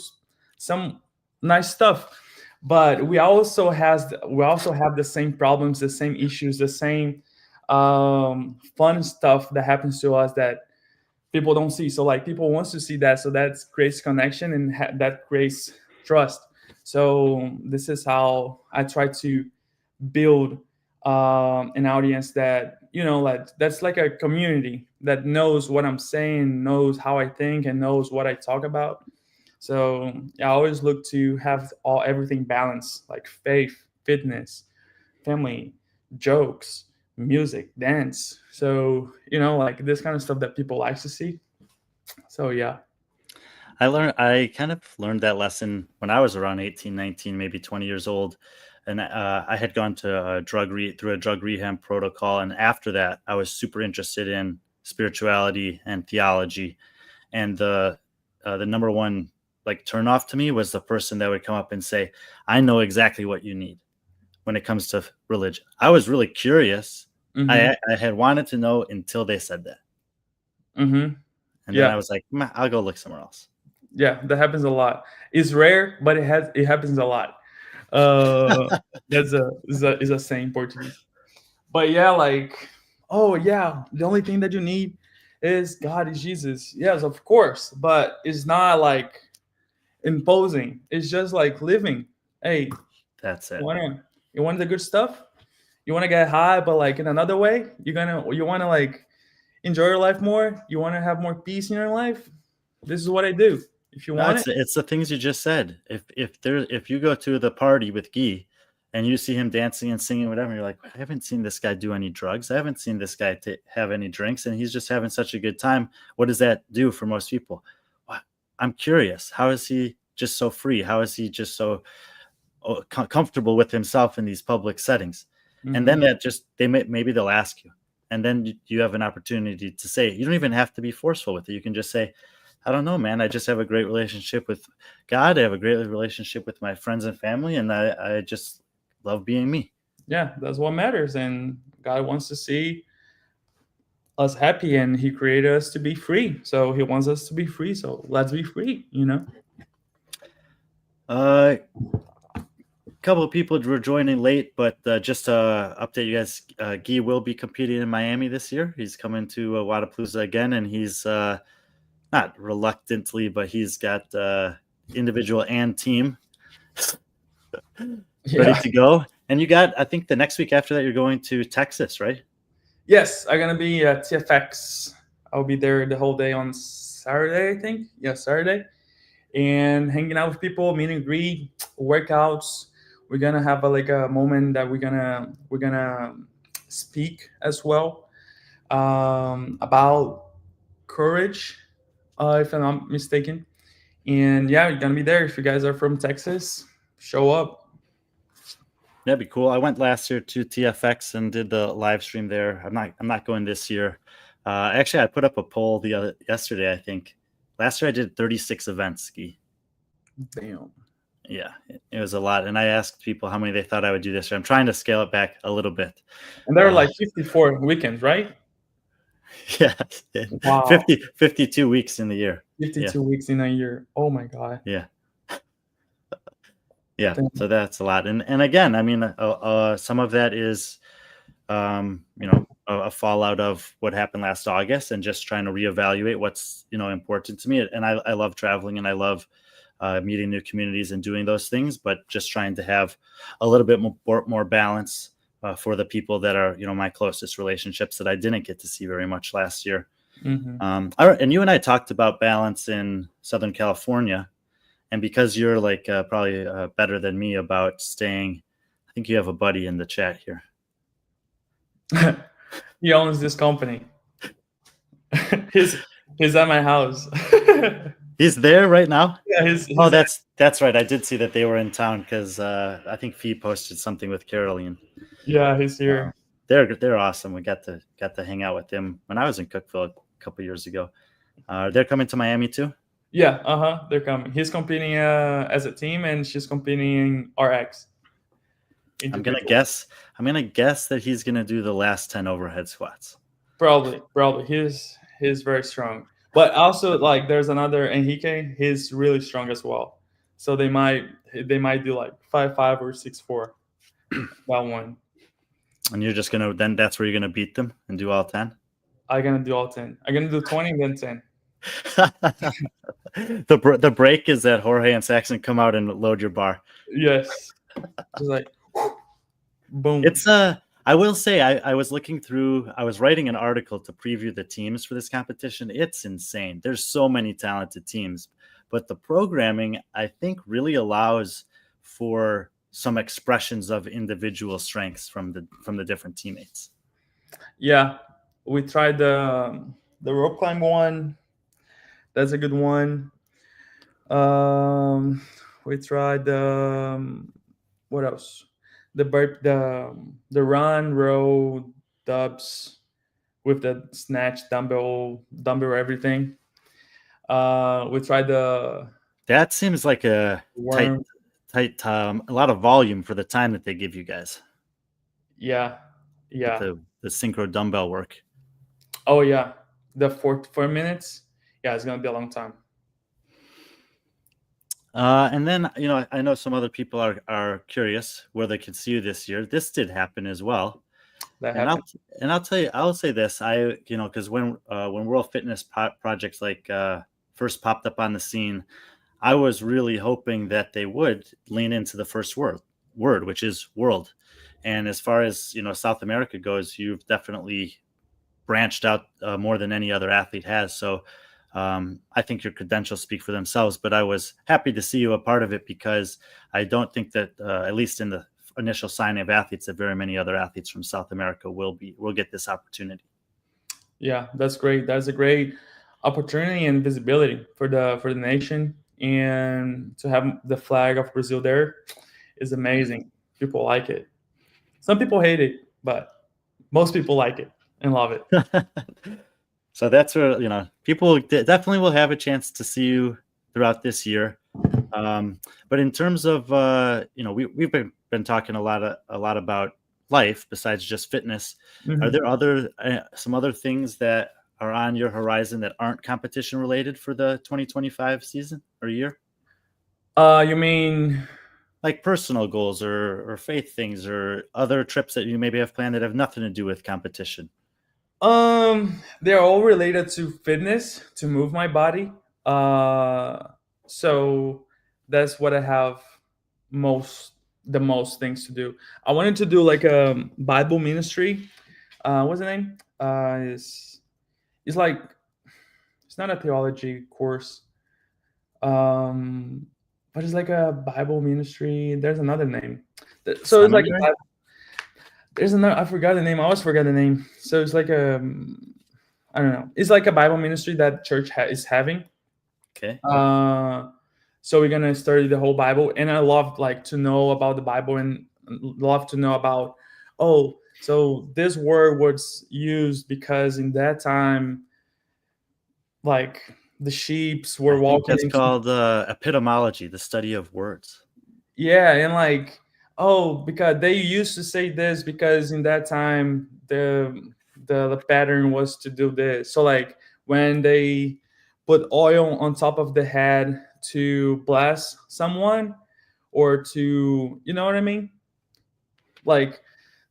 some nice stuff. But we also have the same problems, the same issues, the same fun stuff that happens to us that people don't see. So like people wants to see that, so that creates connection and that creates trust. So this is how I try to build an audience that like that's like a community that knows what I'm saying, knows how I think, and knows what I talk about. So I always look to have everything balanced, like faith, fitness, family, jokes, music, dance. So like this kind of stuff that people like to see. So yeah. I kind of learned that lesson when I was around 18, 19, maybe 20 years old. And I had gone to through a drug rehab protocol. And after that, I was super interested in spirituality and theology. And the number one like turn off to me was the person that would come up and say, I know exactly what you need when it comes to religion. I was really curious. Mm-hmm. I had wanted to know until they said that. Mm-hmm. And then I was like, I'll go look somewhere else. Yeah, that happens a lot. It's rare, but it happens a lot. That's is a saying in Portuguese. But yeah, like, oh yeah, the only thing that you need is God, is Jesus. Yes, of course, but it's not like imposing. It's just like living. Hey, that's it. You want the good stuff? You want to get high, but like in another way, you want to like enjoy your life more. You want to have more peace in your life. This is what I do. If you want it's the things you just said. If you go to the party with Guy and you see him dancing and singing, whatever, you're like, I haven't seen this guy do any drugs. I haven't seen this guy have any drinks, and he's just having such a good time. What does that do for most people? Well, I'm curious. How is he just so free? How is he just so comfortable with himself in these public settings? Mm-hmm. And then maybe they'll ask you, and then you have an opportunity to say, you don't even have to be forceful with it. You can just say, I don't know, man. I just have a great relationship with God. I have a great relationship with my friends and family, and I just love being me. Yeah, that's what matters. And God wants to see us happy, and he created us to be free. So he wants us to be free. So let's be free, A couple of people were joining late, but just to update you guys, Guy will be competing in Miami this year. He's coming to Wodaalooza again, and he's not reluctantly, but he's got individual and team ready Yeah. to go. And you got, I think the next week after that, you're going to Texas, right? Yes, I'm gonna be at TFX. I'll be there the whole day on Saturday, I think. Yeah, Saturday, and hanging out with people, meet and greet, workouts. We're gonna have like a moment that we're gonna speak as well about courage, if I'm not mistaken. And yeah, you're gonna be there. If you guys are from Texas, show up. That'd be cool. I went last year to TFX and did the live stream there. I'm not going this year. Actually, I put up a poll yesterday. I think last year I did 36 events ski. Damn. Yeah, it was a lot. And I asked people how many they thought I would do this year. I'm trying to scale it back a little bit. And there are like 54 weekends, right? Yeah, Wow. 52 weeks in the year. 52 weeks in a year. Oh my God. Yeah. Yeah, Damn. so that's a lot. And again, I mean, some of that is, a fallout of what happened last August, and just trying to reevaluate what's important to me. And I love traveling, and I love meeting new communities and doing those things, but just trying to have a little bit more balance for the people that are my closest relationships that I didn't get to see very much last year. Mm-hmm. And you and I talked about balance in Southern California. And because you're like probably better than me about staying, I think you have a buddy in the chat here. He owns this company. he's at my house. He's there right now? Yeah, he's Oh, that's right. I did see that they were in town because I think Fee posted something with Caroline. yeah, he's here. They're awesome. We got to hang out with them when I was in Cookville a couple years ago. They're coming to Miami too? Yeah, they're coming. He's competing as a team, and she's competing RX. I'm gonna guess that he's gonna do the last 10 overhead squats. Probably. He's very strong. But also, like, there's another Enrique. He's really strong as well. So they might do like 5'5" or 6'4". That one. And you're just gonna that's where you're gonna beat them and do all 10? I'm gonna do all 10. I'm gonna do 20 and then 10. The break is that Jorge and Saxon come out and load your bar. Yes. It's like boom. It's I will say I was looking through, I was writing an article to preview the teams for this competition. It's insane. There's so many talented teams, but the programming I think really allows for some expressions of individual strengths from the different teammates. Yeah. We tried the rope climb one. That's a good one. We tried what else? The run, row, dubs with the snatch, dumbbell, everything. We tried the That seems like a worm. tight a lot of volume for the time that they give you guys. Yeah. The synchro dumbbell work. Oh yeah, the 4 minutes. Yeah, it's gonna be a long time. And then, I know some other people are curious where they can see you this year. This did happen as well. That And happened. I'll tell you, I'll say this, because when World Fitness projects like first popped up on the scene, I was really hoping that they would lean into the first word, which is world. And as far as, South America goes, you've definitely branched out more than any other athlete has. So I think your credentials speak for themselves, but I was happy to see you a part of it, because I don't think that, at least in the initial signing of athletes, that very many other athletes from South America will get this opportunity. Yeah, that's great. That's a great opportunity and visibility for the nation, and to have the flag of Brazil there is amazing. People like it. Some people hate it, but most people like it and love it. So that's where, people definitely will have a chance to see you throughout this year. But in terms of, we've been talking a lot about life besides just fitness. Mm-hmm. Are there some other things that are on your horizon that aren't competition related for the 2025 season or year? You mean like personal goals or faith things or other trips that you maybe have planned that have nothing to do with competition? They're all related to fitness, to move my body. So that's what I have most the most things to do. I wanted to do like a Bible ministry. What's the name? It's like it's not a theology course. But it's like a Bible ministry. There's another name. So it's like a Seminary? there's another. I forgot the name. I always forgot the name. So it's like a I don't know. It's like a Bible ministry that church is having. Okay. So we're gonna study the whole Bible, and I love like to know about the Bible and love to know about. Oh, so this word was used because in that time, like the sheeps were I think walking that's into called epitomology, the study of words. yeah, and like oh, because they used to say this because in that time the pattern was to do this. So like when they put oil on top of the head to bless someone or to you know what I mean? Like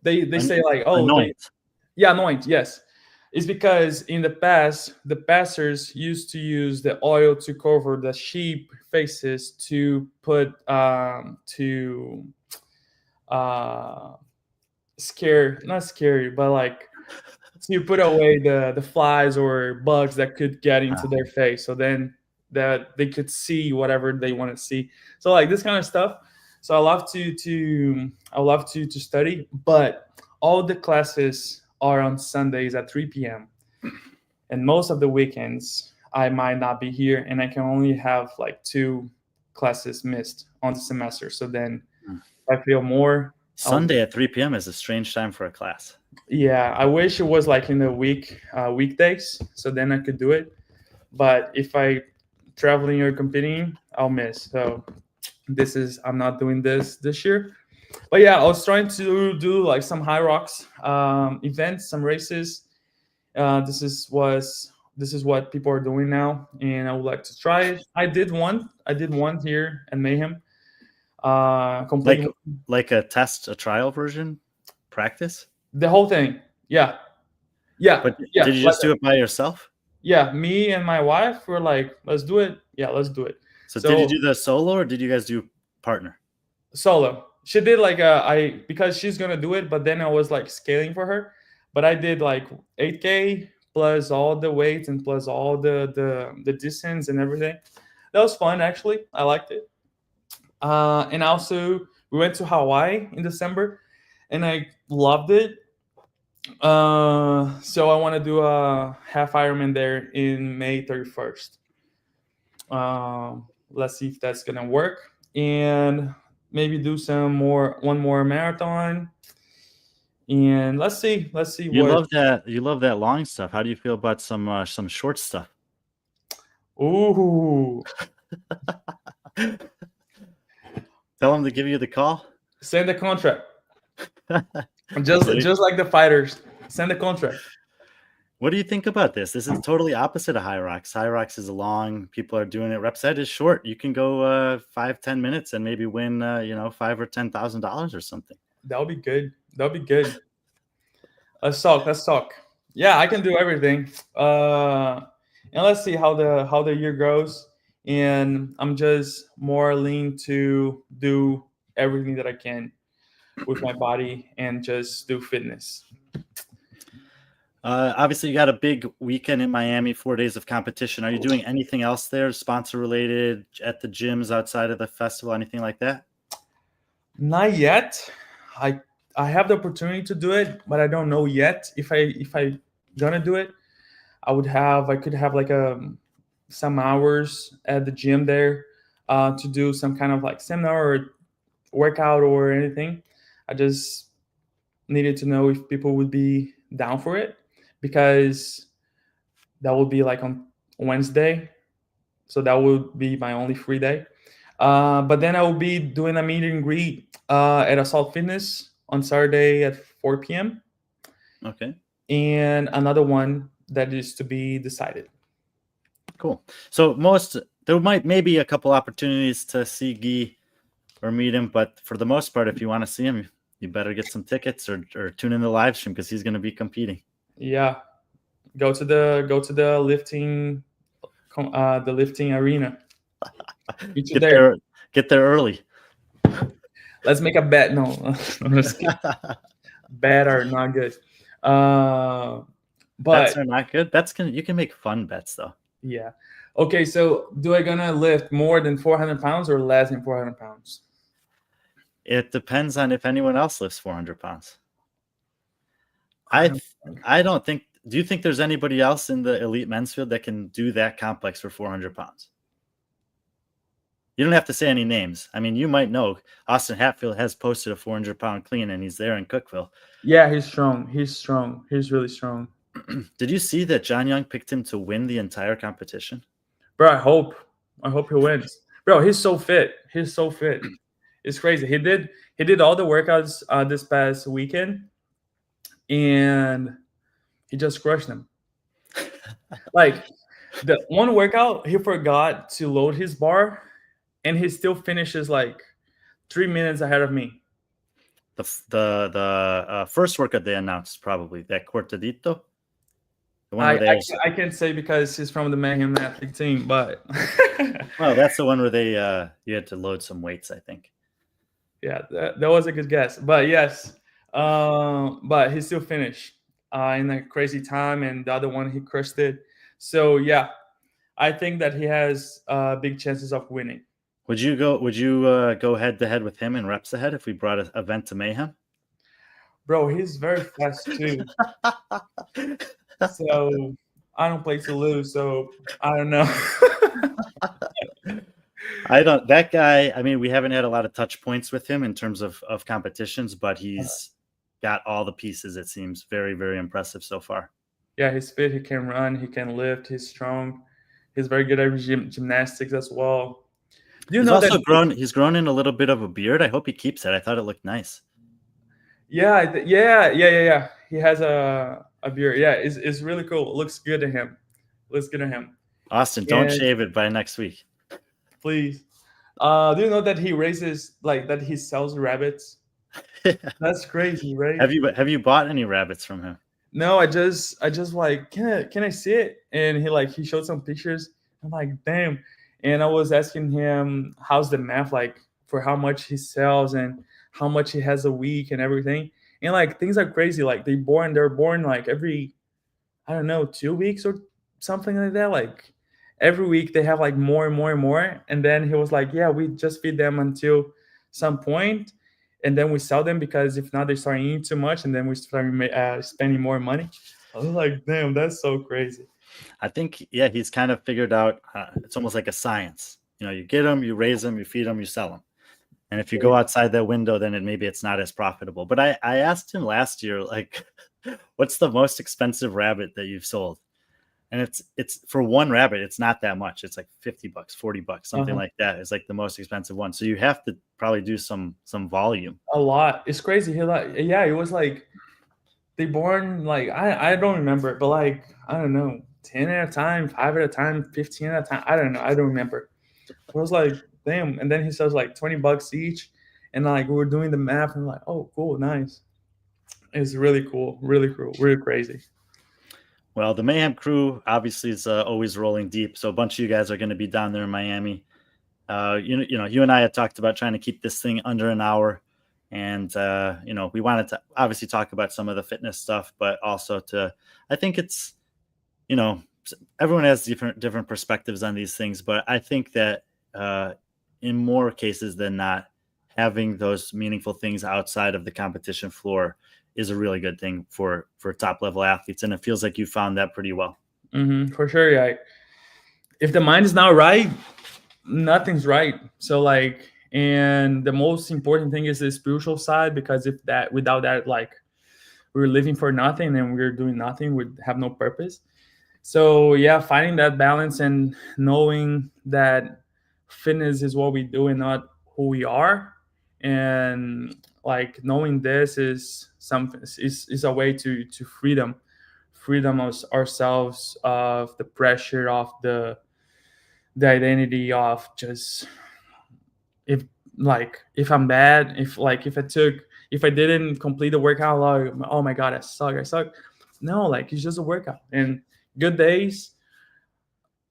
they say like oh they Anoint. yeah anoint yes. It's because in the past the pastors used to use the oil to cover the sheep faces to put to uh scare not scary but like to put away the flies or bugs that could get into Ah, their face so then that they could see whatever they want to see so like this kind of stuff so I love to study but all the classes are on Sundays at 3 p.m. and most of the weekends I might not be here and I can only have like two classes missed on the semester so then hmm. I feel more I'll Sunday at 3 p.m. is a strange time for a class. yeah, I wish it was like in the weekdays, so then I could do it. But if I traveling or competing, I'll miss. So I'm not doing this year. But yeah, I was trying to do like some high rocks events, some races. This is what people are doing now, and I would like to try it. I did one. I did one here at Mayhem. Like Completely a trial version, practice. the whole thing. Yeah, yeah, But yeah. did you Like just do it by yourself? yeah, me and my wife were like, let's do it. Yeah, let's do it. So did you So do the solo or did you guys do partner? solo. She did like I because she's gonna do it, but then I was like scaling for her. But I did like 8K plus all the weights and plus all the distance and everything. That was fun actually. I liked it. And also we went to Hawaii in December, and I loved it. So I want to do a half Ironman there in May 31st. Let's see if that's gonna work, and maybe do one more marathon, and let's see You what. love that. You love that long stuff. How do you feel about some short stuff? Ooh, Tell them to give you the call. send the contract, What just like the fighters, send the contract. do you think about this? This is totally opposite of High Rocks. High Rocks is long. People are doing it. Rep set is short. You can go 5-10 minutes and maybe win $5,000 or $10,000 or something. That'll be good. That'll be good. Let's talk. Let's talk. Yeah, I can do everything. And let's see how the year goes. And I'm just more lean to do everything that I can with my body and just do fitness. Obviously, you got a big weekend in Miami, 4 days of competition. Are you doing anything else there, sponsor related, at the gyms outside of the festival, anything like that? Not yet. I I have the opportunity to do it, but I don't know yet if I gonna do it. I could have like some hours at the gym there to do some kind of like seminar or workout or anything. I just needed to know if people would be down for it because that would be like on Wednesday, so that would be my only free day. But then I will be doing a meet and greet at Assault Fitness on Saturday at 4 p.m. Okay, and another one that is to be decided. cool. So there might maybe a couple opportunities to see Guy or meet him, but for the most part, if you want to see him, you better get some tickets or tune in the live stream because he's going to be competing. Yeah, Go to the lifting arena. Meet you there. Get there early. Let's make a bet. No, I'm just kidding. Bet are not good. But Bets are not good. You can make fun bets though. Yeah. Okay, so do I gonna lift more than 400 pounds or less than 400 pounds? It depends on if anyone else lifts 400 pounds. I don't think. Do you think there's anybody else in the elite men's field that can do that complex for 400 pounds? You don't have to say any names. I mean, you might know. Austin Hatfield has posted a 400-pound clean, and he's there in Cookeville. Yeah, he's strong. He's really strong. Did you see that John Young picked him to win the entire competition? Bro, I hope he wins. Bro, he's so fit. It's crazy. He did all the workouts this past weekend, and he just crushed them. Like the one workout, he forgot to load his bar, and he still finishes like 3 minutes ahead of me. The first workout they announced, probably that Cortadito. I can't say because he's from the Mayhem athlete team, but well, that's the one where they you had to load some weights, I think. Yeah, that was a good guess, but yes, but he still finished in a crazy time, and the other one he crushed it. So yeah, I think that he has big chances of winning. Would you go head to head with him in reps ahead if we brought an event to Mayhem? Bro, he's very fast too. So I don't play to lose, so I don't know. That guy, I mean, we haven't had a lot of touch points with him in terms of competitions, but he's got all the pieces. It seems very, very impressive so far. Yeah, he's fit. He can run. He can lift. He's strong. He's very good at gymnastics as well. He's also grown. He's grown in a little bit of a beard. I hope he keeps it. I thought it looked nice. Yeah. He has a beard. Yeah, it's really cool. It looks good to him. Austin, don't shave it by next week, please. Do you know that he raises that he sells rabbits? That's crazy, right? Have you bought any rabbits from him? No, I just like, can I see it? And he showed some pictures. I'm like, damn. And I was asking him how's the math, like for how much he sells and how much he has a week and everything. And like things are crazy. Like they're born like every, I don't know, 2 weeks or something like that. Like every week they have like more and more and more. And then he was like, yeah, we just feed them until some point, and then we sell them because if not, they start eating too much, and then we start spending more money. I was like, damn, that's so crazy. I think, yeah, he's kind of figured out it's almost like a science. You get them, you raise them, you feed them, you sell them. And if you go outside that window, then maybe it's not as profitable. But I asked him last year, like, what's the most expensive rabbit that you've sold? And it's for one rabbit, it's not that much. It's like $50, $40, something like that. It's like the most expensive one. So you have to probably do some volume. A lot. It's crazy. It was like they born like I don't remember, but like I don't know, 10 at a time, 5 at a time, 15 at a time. I don't know. I don't remember. It was like, damn. And then he says like $20 each, and like we were doing the math, and like, oh, cool, nice. It's really cool, really crazy. Well, the Mayhem crew obviously is always rolling deep. So a bunch of you guys are going to be down there in Miami. You and I had talked about trying to keep this thing under an hour. And, we wanted to obviously talk about some of the fitness stuff, but also I think it's, everyone has different perspectives on these things. But I think that in more cases than not, having those meaningful things outside of the competition floor is a really good thing for top level athletes. And it feels like you found that pretty well. Mm-hmm, for sure. Yeah. If the mind is not right, nothing's right. So like, and the most important thing is the spiritual side, because without that, like we're living for nothing and we're doing nothing, we have no purpose. So yeah, finding that balance and knowing that fitness is what we do and not who we are. And like knowing this is something is a way to freedom ourselves of the pressure of the identity of just if I'm bad, if I didn't complete the workout, like, oh my god, I suck. No, like it's just a workout. And good days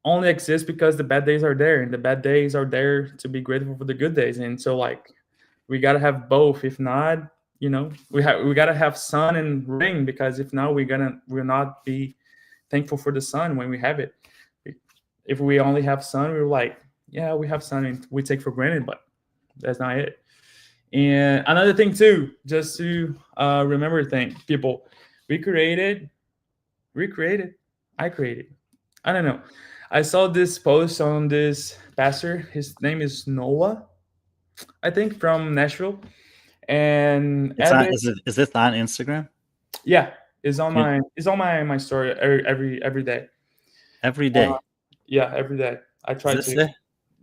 only exist because the bad days are there, and the bad days are there to be grateful for the good days. And so like we gotta have both. If not, we gotta have sun and rain, because if not, we'll not be thankful for the sun when we have it. If we only have sun, we're like, yeah, we have sun and we take for granted, but that's not it. And another thing too, just to remember thing, people, we created, recreated, I created. I don't know. I saw this post on this pastor. His name is Noah, I think, from Nashville. And It's at on. this, Is this on Instagram? yeah, it's on Can- my story every day. Every Uh, day. yeah, every day. I Is try this to. it?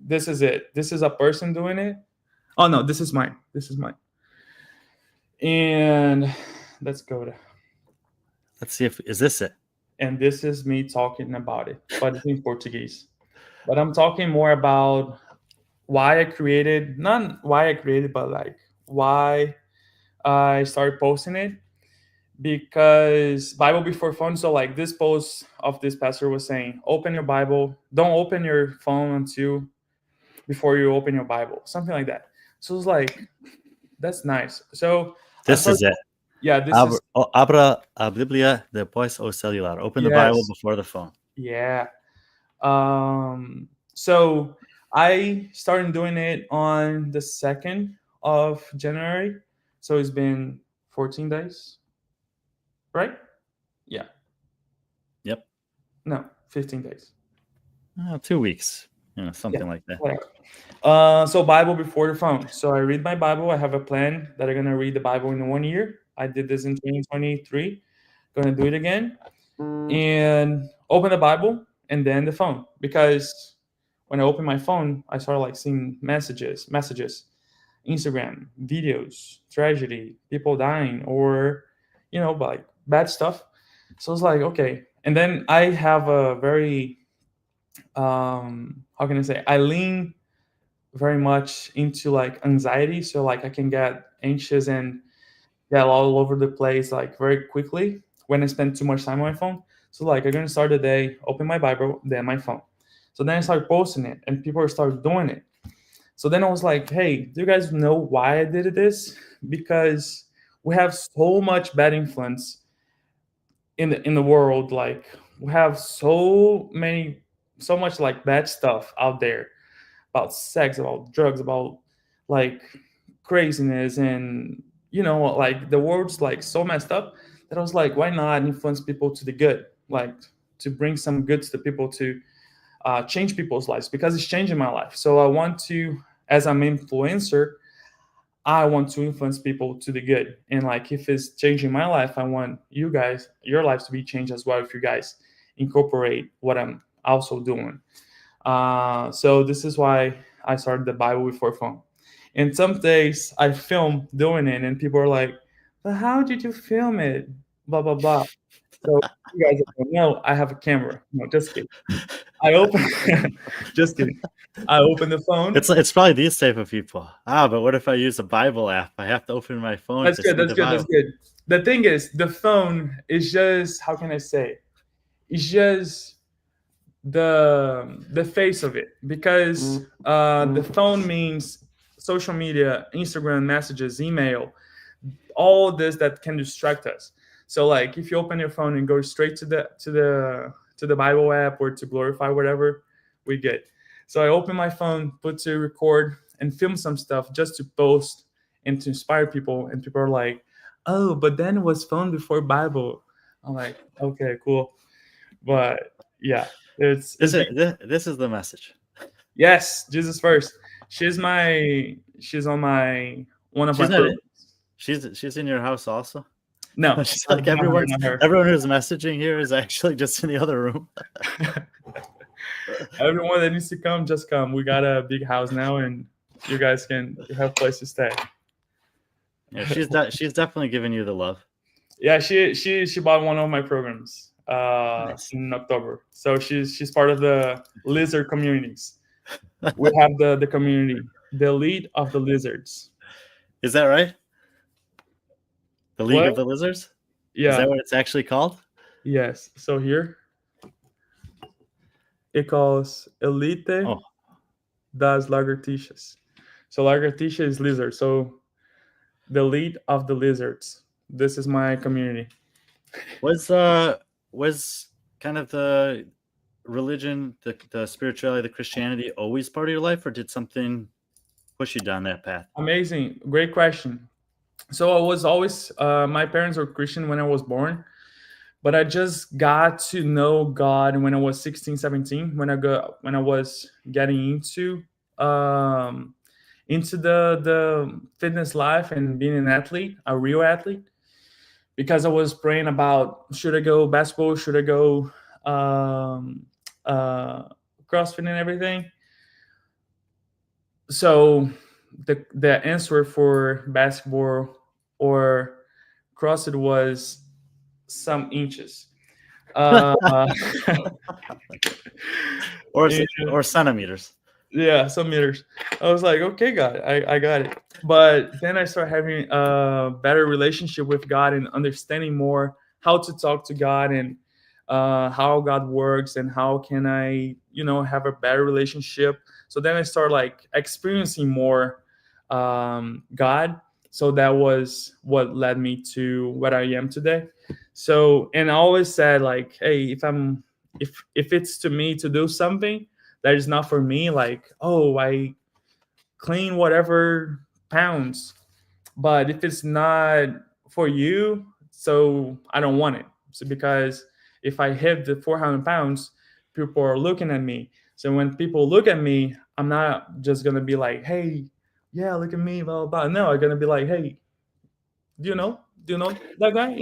This is it. This is a person doing it. Oh no, this is mine. This is mine. And let's go to. Let's see if is this it. And this is me talking about it, but it's in Portuguese. But I'm talking more about why I created, not why I created, but like why I started posting it. Because Bible before phone. So like this post of this pastor was saying, open your Bible, don't open your phone until before you open your Bible, something like that. So it's like, that's nice. So I This started, is it. yeah, this is, Abra a Bíblia depois o celular. Open the Bible yes, before the phone. yeah. So I started doing it on the 2nd of January. So it's been 14 days, right? Yeah. Yep. No, 15 days. 2 weeks. Something Yeah, like that. whatever. So Bible before the phone. So I read my Bible. I have a plan that I'm gonna read the Bible in 1 year. I did this in 2023. Gonna do it again. And open the Bible and then the phone. Because when I open my phone, I started like seeing messages, Instagram, videos, tragedy, people dying, or like bad stuff. So it's like, okay. And then I have a very how can I say, I lean very much into like anxiety, so like I can get anxious and get all over the place like very quickly when I spend too much time on my phone. So like I'm gonna start the day, open my Bible, then my phone. So then I started posting it and people started doing it. So then I was like, hey, do you guys know why I did this? Because we have so much bad influence in the world. Like we have so much like bad stuff out there about sex, about drugs, about like craziness, and like the world's like so messed up that I was like, why not influence people to the good, like to bring some good to the people, to change people's lives, because it's changing my life. So I want to, as an influencer, I want to influence people to the good. And like if it's changing my life, I want you guys, your lives to be changed as well if you guys incorporate what I'm also doing. So this is why I started the Bible before phone. And some days I film doing it, and people are like, "But how did you film it?" Blah blah blah. So you guys don't know, I have a camera. No, just kidding. I open, just kidding. I open the phone. It's probably these type of people. But what if I use a Bible app? I have to open my phone That's to good. see That's the good. That's Bible. good. The thing is, the phone is just, how can I say? It's just the face of it, because the phone means social media, Instagram messages, email, all this that can distract us. So like if you open your phone and go straight to the Bible app or to glorify whatever, we get. So I open my phone, put to record and film some stuff just to post and to inspire people, and people are like, oh, but then it was phone before Bible. I'm like, okay, cool. But yeah, This it's is this is the message. yes, Jesus first. She's on my one of my She's not. programs. She's in your house also. No, She's not like her, not her. everyone who's messaging here is actually just in the other room. Everyone that needs to come, just come. We got a big house now, and you guys you have a place to stay. Yeah, she's definitely giving you the love. Yeah, she bought one of my programs Nice. in October. So she's part of the lizard communities. We have the community, the lead of the lizards. Is that right? The League What? of the Lizards? Is Yeah. that what it's actually called? Yes. So here it calls Elite Oh, das Lagartixas. So Lagartixa is lizard. So the lead of the lizards. This is my community. was kind of the religion, the spirituality, the Christianity always part of your life, or did something push you down that path? Amazing. Great question. So I was always, my parents were Christian when I was born, but I just got to know God when I was 16, 17, when I was getting um, into the fitness life and being an athlete, a real athlete, because I was praying about should I go basketball, should I go um, uh, CrossFit and everything. So the answer for basketball or CrossFit was some inches. Uh, or and or centimeters? yeah, some meters. I was like, okay, God, I got it. But then I started having a better relationship with God and understanding more how to talk to God and how God works and how can I, have a better relationship. So then I started like experiencing more God. So that was what led me to what I am today. So, and I always said like, hey, if it's to me to do something that is not for me, like, oh, I clean whatever pounds, but if it's not for you, so I don't want it. So because if I hit the 400 pounds, people are looking at me. So when people look at me, I'm not just gonna be like, hey, yeah, look at me, blah blah blah. No, I'm gonna be like, hey, do you know that guy,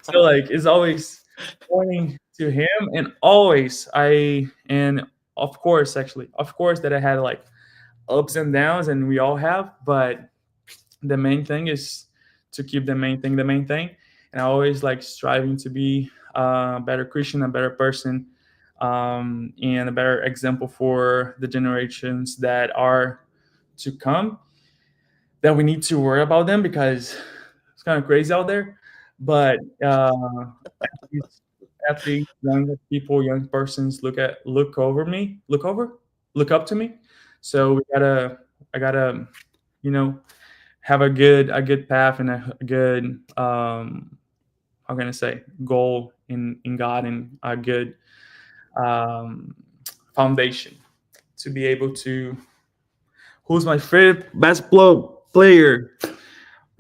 so like it's always pointing to him. And always and of course that I had like ups and downs, and we all have, but the main thing is to keep the main thing. And I always like striving to be a better Christian, a better person, and a better example for the generations that are to come, that we need to worry about them because it's kind of crazy out there. But athletes, young people, young persons look up to me. So I gotta, you know, have a good path and a good how can I say goal in God, and a good um, foundation to be able to. Who's my favorite basketball player?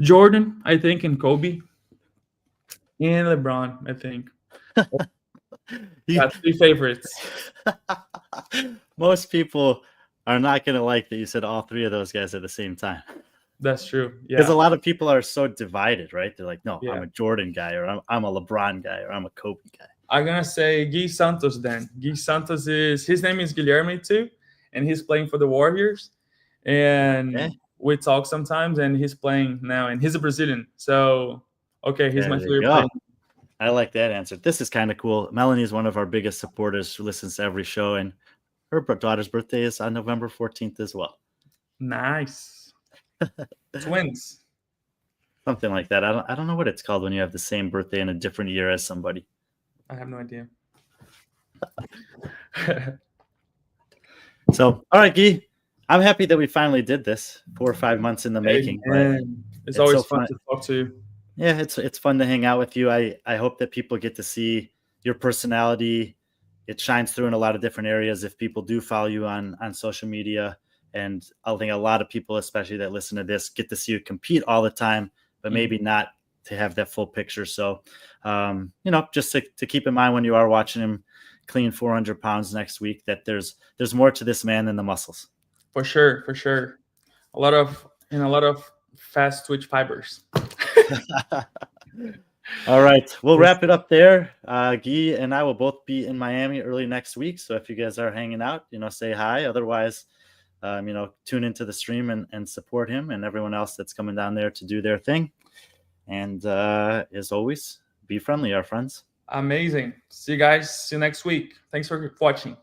Jordan, I think, and Kobe, and LeBron, I think. Got three favorites. Most people are not going to like that you said all three of those guys at the same time. That's true. Because Yeah. a lot of people are so divided, right? They're like, no, Yeah. I'm a Jordan guy, or I'm a LeBron guy, or I'm a Kobe guy. I'm gonna say Gui Santos then. Gui Santos his name is Guilherme too, and he's playing for the Warriors. And Okay. we talk sometimes, and he's playing now, and he's a Brazilian. So okay, he's my There you favorite go. player. I like that answer. This is kind of cool. Melanie is one of our biggest supporters who listens to every show, and her daughter's birthday is on November 14th as well. Nice. Twins. Something like that. I don't know what it's called when you have the same birthday in a different year as somebody. I have no idea. So, all right, Guy, I'm happy that we finally did this 4 or 5 months in the making. But it's always so fun to talk to you. Yeah, it's fun to hang out with you. I hope that people get to see your personality. It shines through in a lot of different areas if people do follow you on social media. And I think a lot of people, especially that listen to this, get to see you compete all the time, but maybe not to have that full picture. So, just to keep in mind when you are watching him clean 400 pounds next week, that there's more to this man than the muscles. For sure. A lot of fast twitch fibers. All right, we'll wrap it up there. Guy and I will both be in Miami early next week. So if you guys are hanging out, say hi. Otherwise, tune into the stream and support him and everyone else that's coming down there to do their thing. And as always, be friendly, our friends. Amazing. See you guys. See you next week. Thanks for watching.